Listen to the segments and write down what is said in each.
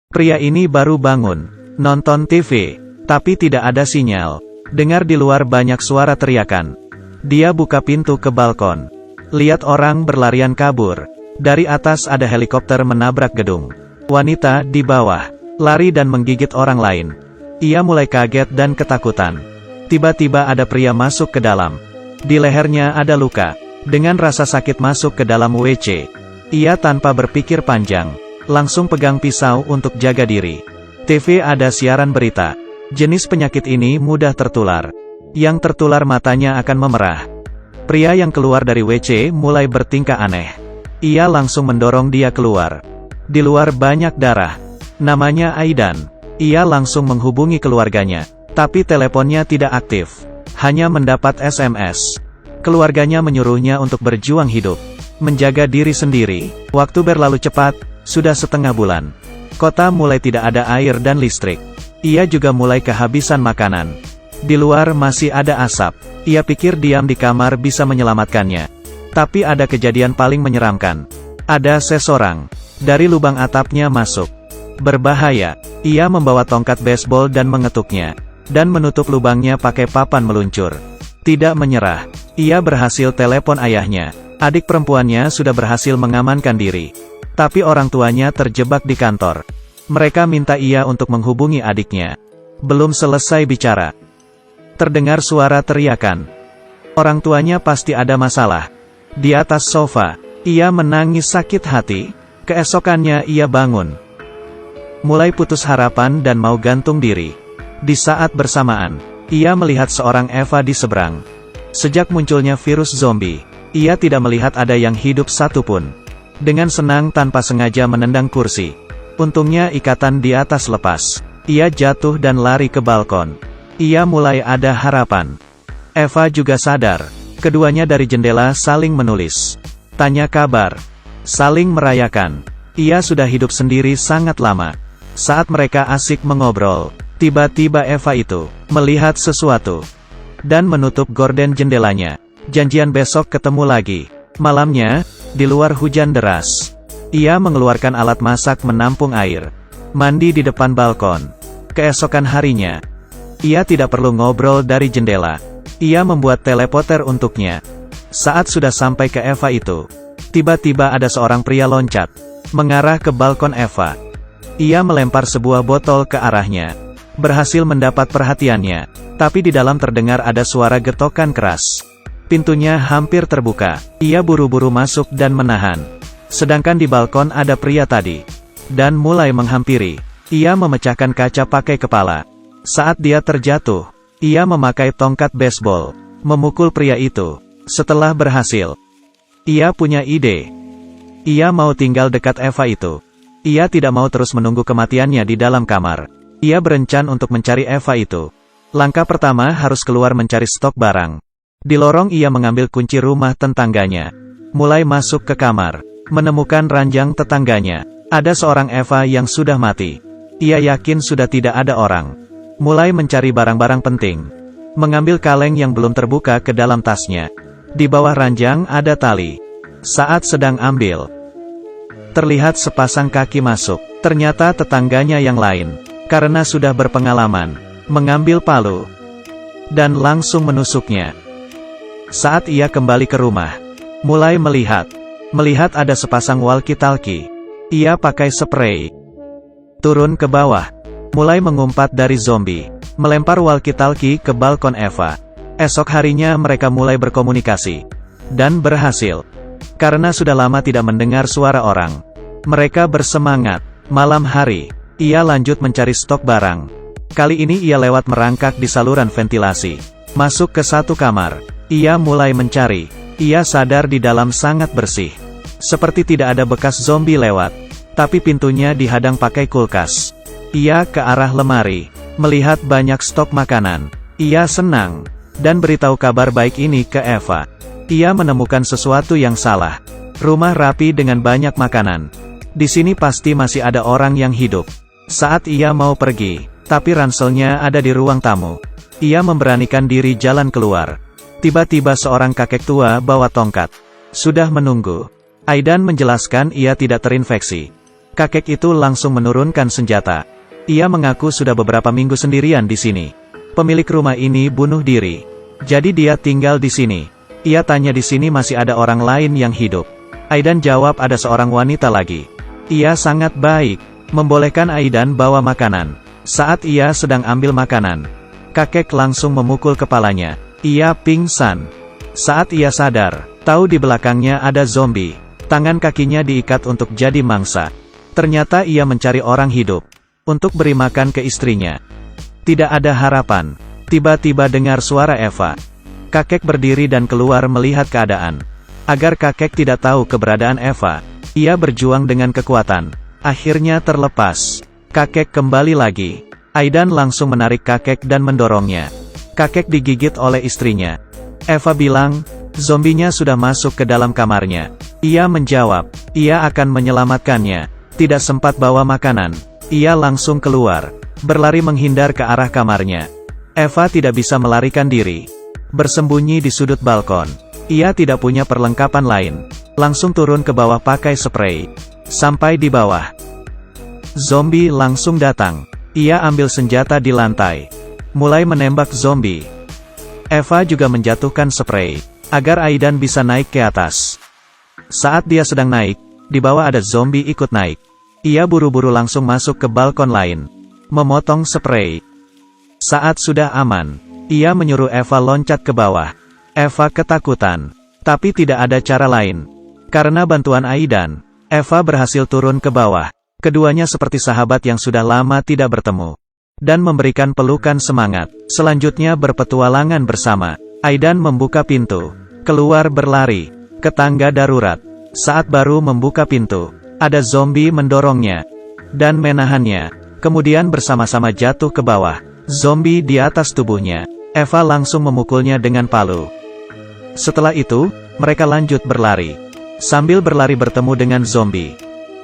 Pria ini baru bangun, nonton TV, tapi tidak ada sinyal. Dengar di luar banyak suara teriakan. Dia buka pintu ke balkon. Lihat orang berlarian kabur. Dari atas ada helikopter menabrak gedung. Wanita di bawah, lari dan menggigit orang lain. Ia mulai kaget dan ketakutan. Tiba-tiba ada pria masuk ke dalam. Di lehernya ada luka. Dengan rasa sakit masuk ke dalam WC. Ia tanpa berpikir panjang, langsung pegang pisau untuk jaga diri. TV ada siaran berita. Jenis penyakit ini mudah tertular. Yang tertular matanya akan memerah. Pria yang keluar dari WC mulai bertingkah aneh. Ia langsung mendorong dia keluar. Di luar banyak darah. Namanya Aidan. Ia langsung menghubungi keluarganya. Tapi teleponnya tidak aktif. Hanya mendapat SMS. Keluarganya menyuruhnya untuk berjuang hidup. Menjaga diri sendiri. Waktu berlalu cepat, sudah setengah bulan. Kota mulai tidak ada air dan listrik. Ia juga mulai kehabisan makanan. Di luar masih ada asap. Ia pikir diam di kamar bisa menyelamatkannya. Tapi ada kejadian paling menyeramkan. Ada seseorang dari lubang atapnya masuk. Berbahaya. Ia membawa tongkat baseball dan mengetuknya. Dan menutup lubangnya pakai papan meluncur. Tidak menyerah. Ia berhasil telepon ayahnya. Adik perempuannya sudah berhasil mengamankan diri. Tapi orang tuanya terjebak di kantor. Mereka minta ia untuk menghubungi adiknya. Belum selesai bicara. Terdengar suara teriakan. Orang tuanya pasti ada masalah. Di atas sofa, ia menangis sakit hati. Keesokannya ia bangun. Mulai putus harapan dan mau gantung diri. Di saat bersamaan, ia melihat seorang Eva di seberang. Sejak munculnya virus zombie, ia tidak melihat ada yang hidup satupun. Dengan senang tanpa sengaja menendang kursi. Untungnya ikatan di atas lepas. Ia jatuh dan lari ke balkon. Ia mulai ada harapan. Eva juga sadar. Keduanya dari jendela saling menulis. Tanya kabar. Saling merayakan. Ia sudah hidup sendiri sangat lama. Saat mereka asik mengobrol, tiba-tiba Eva itu melihat sesuatu. Dan menutup gorden jendelanya. Janjian besok ketemu lagi. Malamnya, di luar hujan deras. Ia mengeluarkan alat masak menampung air. Mandi di depan balkon. Keesokan harinya, ia tidak perlu ngobrol dari jendela. Ia membuat teleporter untuknya. Saat sudah sampai ke Eva itu, tiba-tiba ada seorang pria loncat. Mengarah ke balkon Eva. Ia melempar sebuah botol ke arahnya. Berhasil mendapat perhatiannya. Tapi di dalam terdengar ada suara getokan keras. Pintunya hampir terbuka. Ia buru-buru masuk dan menahan. Sedangkan di balkon ada pria tadi. Dan mulai menghampiri. Ia memecahkan kaca pakai kepala. Saat dia terjatuh, ia memakai tongkat baseball. Memukul pria itu. Setelah berhasil, ia punya ide. Ia mau tinggal dekat Eva itu. Ia tidak mau terus menunggu kematiannya di dalam kamar. Ia berencana untuk mencari Eva itu. Langkah pertama harus keluar mencari stok barang. Di lorong ia mengambil kunci rumah tetangganya. Mulai masuk ke kamar. Menemukan ranjang tetangganya. Ada seorang Eva yang sudah mati. Ia yakin sudah tidak ada orang. Mulai mencari barang-barang penting. Mengambil kaleng yang belum terbuka ke dalam tasnya. Di bawah ranjang ada tali. Saat sedang ambil, terlihat sepasang kaki masuk. Ternyata tetangganya yang lain. Karena sudah berpengalaman. Mengambil palu. Dan langsung menusuknya. Saat ia kembali ke rumah, mulai melihat ada sepasang walkie-talkie. Ia pakai spray. Turun ke bawah, mulai mengumpat dari zombie, melempar walkie-talkie ke balkon Eva. Esok harinya mereka mulai berkomunikasi. Dan berhasil. Karena sudah lama tidak mendengar suara orang. Mereka bersemangat. Malam hari, ia lanjut mencari stok barang. Kali ini ia lewat merangkak di saluran ventilasi. Masuk ke satu kamar. Ia mulai mencari. Ia sadar di dalam sangat bersih. Seperti tidak ada bekas zombie lewat. Tapi pintunya dihadang pakai kulkas. Ia ke arah lemari. Melihat banyak stok makanan. Ia senang. Dan beritahu kabar baik ini ke Eva. Ia menemukan sesuatu yang salah. Rumah rapi dengan banyak makanan. Di sini pasti masih ada orang yang hidup. Saat ia mau pergi, tapi ranselnya ada di ruang tamu. Ia memberanikan diri jalan keluar. Tiba-tiba seorang kakek tua bawa tongkat. Sudah menunggu. Aidan menjelaskan ia tidak terinfeksi. Kakek itu langsung menurunkan senjata. Ia mengaku sudah beberapa minggu sendirian di sini. Pemilik rumah ini bunuh diri. Jadi dia tinggal di sini. Ia tanya di sini masih ada orang lain yang hidup. Aidan jawab ada seorang wanita lagi. Ia sangat baik, membolehkan Aidan bawa makanan. Saat ia sedang ambil makanan, kakek langsung memukul kepalanya. Ia pingsan. Saat ia sadar, tahu di belakangnya ada zombie. Tangan kakinya diikat untuk jadi mangsa. Ternyata ia mencari orang hidup untuk beri makan ke istrinya. Tidak ada harapan. Tiba-tiba dengar suara Eva. Kakek berdiri dan keluar melihat keadaan. Agar kakek tidak tahu keberadaan Eva, ia berjuang dengan kekuatan. Akhirnya terlepas. Kakek kembali lagi. Aidan langsung menarik kakek dan mendorongnya. Kakek digigit oleh istrinya. Eva bilang, zombinya sudah masuk ke dalam kamarnya. Ia menjawab, ia akan menyelamatkannya. Tidak sempat bawa makanan. Ia langsung keluar, berlari menghindar ke arah kamarnya. Eva tidak bisa melarikan diri. Bersembunyi di sudut balkon. Ia tidak punya perlengkapan lain. Langsung turun ke bawah pakai spray. Sampai di bawah, zombie langsung datang. Ia ambil senjata di lantai. Mulai menembak zombie. Eva juga menjatuhkan spray, agar Aidan bisa naik ke atas. Saat dia sedang naik, di bawah ada zombie ikut naik. Ia buru-buru langsung masuk ke balkon lain. Memotong spray. Saat sudah aman, ia menyuruh Eva loncat ke bawah. Eva ketakutan. Tapi tidak ada cara lain. Karena bantuan Aidan, Eva berhasil turun ke bawah. Keduanya seperti sahabat yang sudah lama tidak bertemu. Dan memberikan pelukan semangat. Selanjutnya berpetualangan bersama. Aidan membuka pintu. Keluar berlari. Ke tangga darurat. Saat baru membuka pintu, ada zombie mendorongnya. Dan menahannya. Kemudian bersama-sama jatuh ke bawah. Zombie di atas tubuhnya. Eva langsung memukulnya dengan palu. Setelah itu, mereka lanjut berlari. Sambil berlari bertemu dengan zombie.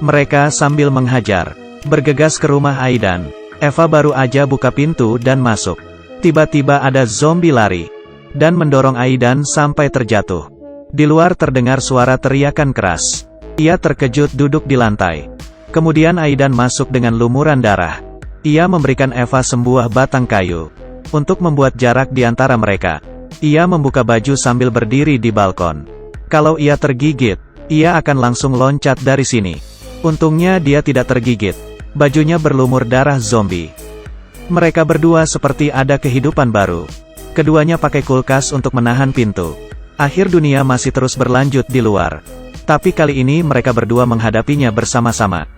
Mereka sambil menghajar. Bergegas ke rumah Aidan. Eva baru aja buka pintu dan masuk. Tiba-tiba ada zombie lari. Dan mendorong Aidan sampai terjatuh. Di luar terdengar suara teriakan keras. Ia terkejut duduk di lantai. Kemudian Aidan masuk dengan lumuran darah. Ia memberikan Eva sebuah batang kayu. Untuk membuat jarak di antara mereka. Ia membuka baju sambil berdiri di balkon. Kalau ia tergigit, ia akan langsung loncat dari sini. Untungnya dia tidak tergigit. Bajunya berlumur darah zombie. Mereka berdua seperti ada kehidupan baru. Keduanya pakai kulkas untuk menahan pintu. Akhir dunia masih terus berlanjut di luar. Tapi kali ini mereka berdua menghadapinya bersama-sama.